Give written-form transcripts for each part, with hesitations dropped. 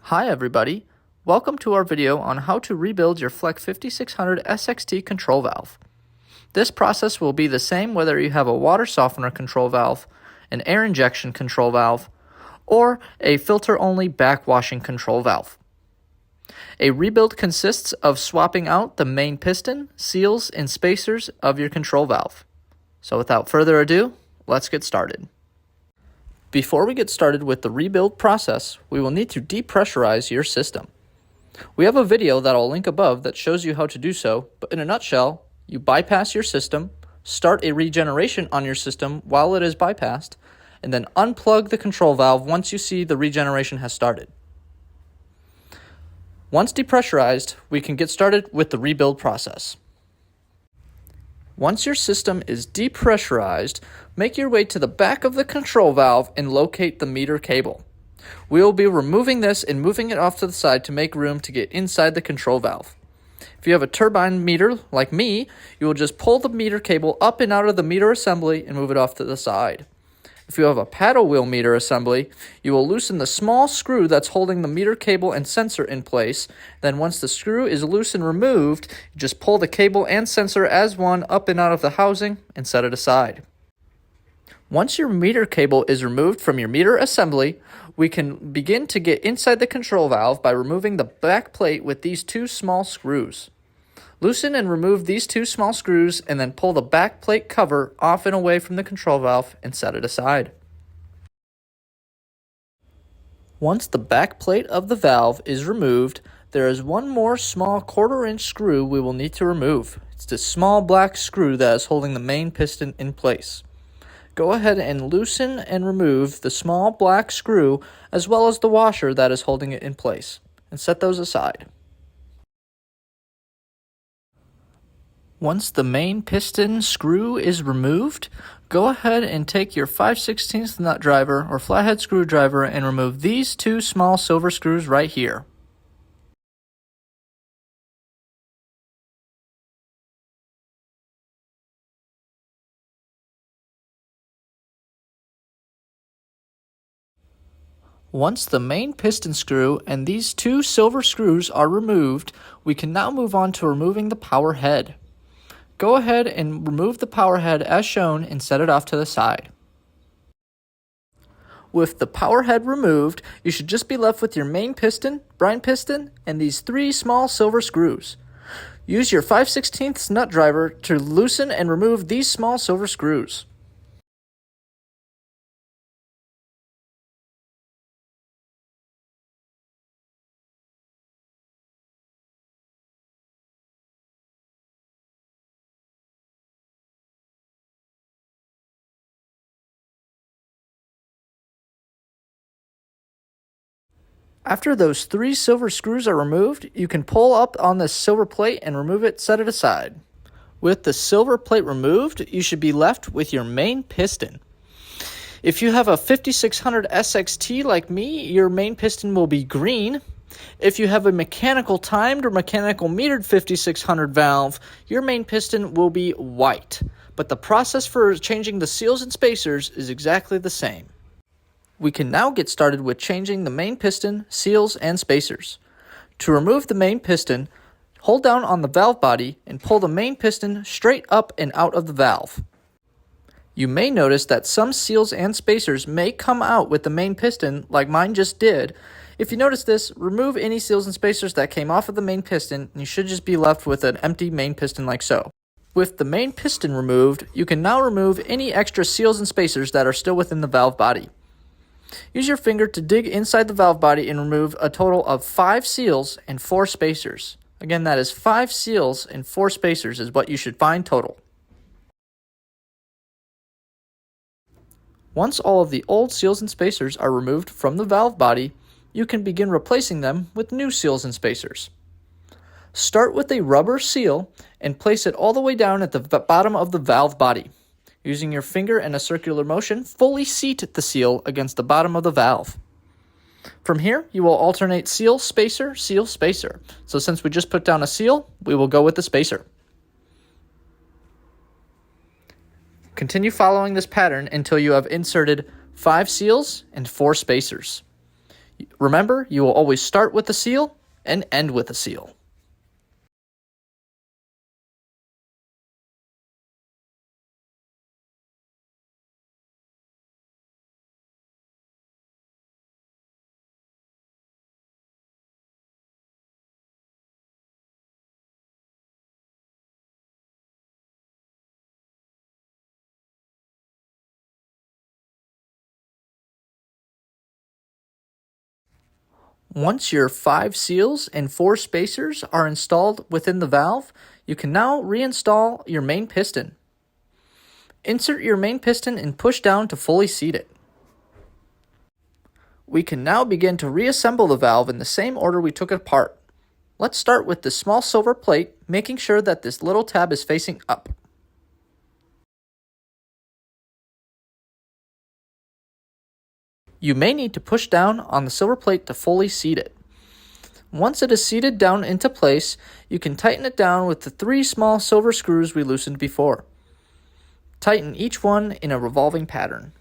Hi everybody, welcome to our video on how to rebuild your Fleck 5600 SXT control valve. This process will be the same whether you have a water softener control valve, an air injection control valve, or a filter-only backwashing control valve. A rebuild consists of swapping out the main piston, seals, and spacers of your control valve. So without further ado, let's get started. Before we get started with the rebuild process, we will need to depressurize your system. We have a video that I'll link above that shows you how to do so, but in a nutshell, you bypass your system, start a regeneration on your system while it is bypassed, and then unplug the control valve once you see the regeneration has started. Once depressurized, we can get started with the rebuild process. Once your system is depressurized, make your way to the back of the control valve and locate the meter cable. We will be removing this and moving it off to the side to make room to get inside the control valve. If you have a turbine meter like me, you will just pull the meter cable up and out of the meter assembly and move it off to the side. If you have a paddle wheel meter assembly, you will loosen the small screw that's holding the meter cable and sensor in place. Then once the screw is loose and removed, you just pull the cable and sensor as one up and out of the housing and set it aside. Once your meter cable is removed from your meter assembly, we can begin to get inside the control valve by removing the back plate with these two small screws. Loosen and remove these two small screws and then pull the back plate cover off and away from the control valve and set it aside. Once the back plate of the valve is removed, there is one more small 1/4-inch screw we will need to remove. It's the small black screw that is holding the main piston in place. Go ahead and loosen and remove the small black screw as well as the washer that is holding it in place, and set those aside. Once the main piston screw is removed, go ahead and take your 5/16 nut driver or flathead screwdriver and remove these two small silver screws right here. Once the main piston screw and these two silver screws are removed, we can now move on to removing the power head. Go ahead and remove the power head as shown and set it off to the side. With the power head removed, you should just be left with your main piston, brine piston, and these three small silver screws. Use your 5/16 nut driver to loosen and remove these small silver screws. After those three silver screws are removed, you can pull up on this silver plate and remove it, set it aside. With the silver plate removed, you should be left with your main piston. If you have a 5600 SXT like me, your main piston will be green. If you have a mechanical timed or mechanical metered 5600 valve, your main piston will be white. But the process for changing the seals and spacers is exactly the same. We can now get started with changing the main piston, seals, and spacers. To remove the main piston, hold down on the valve body and pull the main piston straight up and out of the valve. You may notice that some seals and spacers may come out with the main piston like mine just did. If you notice this, remove any seals and spacers that came off of the main piston and you should just be left with an empty main piston like so. With the main piston removed, you can now remove any extra seals and spacers that are still within the valve body. Use your finger to dig inside the valve body and remove a total of 5 seals and 4 spacers. Again, that is 5 seals and 4 spacers is what you should find total. Once all of the old seals and spacers are removed from the valve body, you can begin replacing them with new seals and spacers. Start with a rubber seal and place it all the way down at the bottom of the valve body. Using your finger and a circular motion, fully seat the seal against the bottom of the valve. From here, you will alternate seal, spacer, seal, spacer. So since we just put down a seal, we will go with the spacer. Continue following this pattern until you have inserted 5 seals and 4 spacers. Remember, you will always start with a seal and end with a seal. Once your 5 seals and 4 spacers are installed within the valve, you can now reinstall your main piston. Insert your main piston and push down to fully seat it. We can now begin to reassemble the valve in the same order we took it apart. Let's start with the small silver plate, making sure that this little tab is facing up. You may need to push down on the silver plate to fully seat it. Once it is seated down into place, you can tighten it down with the 3 small silver screws we loosened before. Tighten each one in a revolving pattern.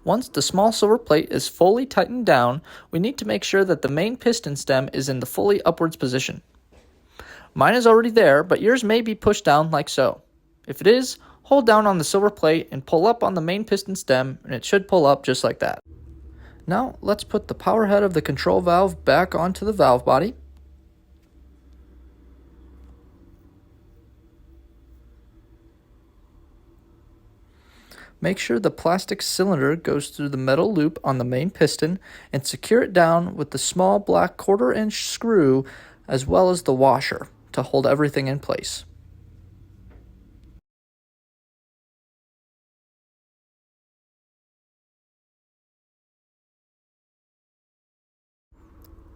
Once the small silver plate is fully tightened down, we need to make sure that the main piston stem is in the fully upwards position. Mine is already there, but yours may be pushed down like so. If it is, hold down on the silver plate and pull up on the main piston stem, and it should pull up just like that. Now, let's put the power head of the control valve back onto the valve body. Make sure the plastic cylinder goes through the metal loop on the main piston and secure it down with the small black 1/4-inch screw as well as the washer to hold everything in place.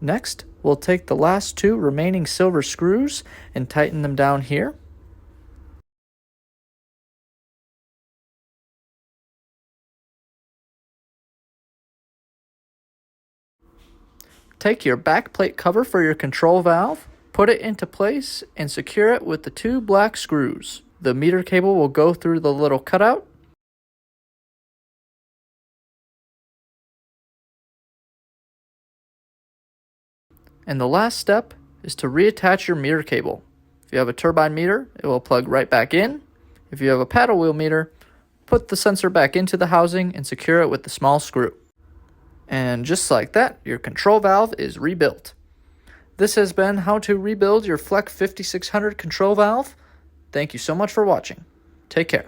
Next, we'll take the last 2 remaining silver screws and tighten them down here. Take your back plate cover for your control valve, put it into place, and secure it with the 2 black screws. The meter cable will go through the little cutout. And the last step is to reattach your meter cable. If you have a turbine meter, it will plug right back in. If you have a paddle wheel meter, put the sensor back into the housing and secure it with the small screw. And just like that, your control valve is rebuilt. This has been how to rebuild your Fleck 5600 control valve. Thank you so much for watching. Take care.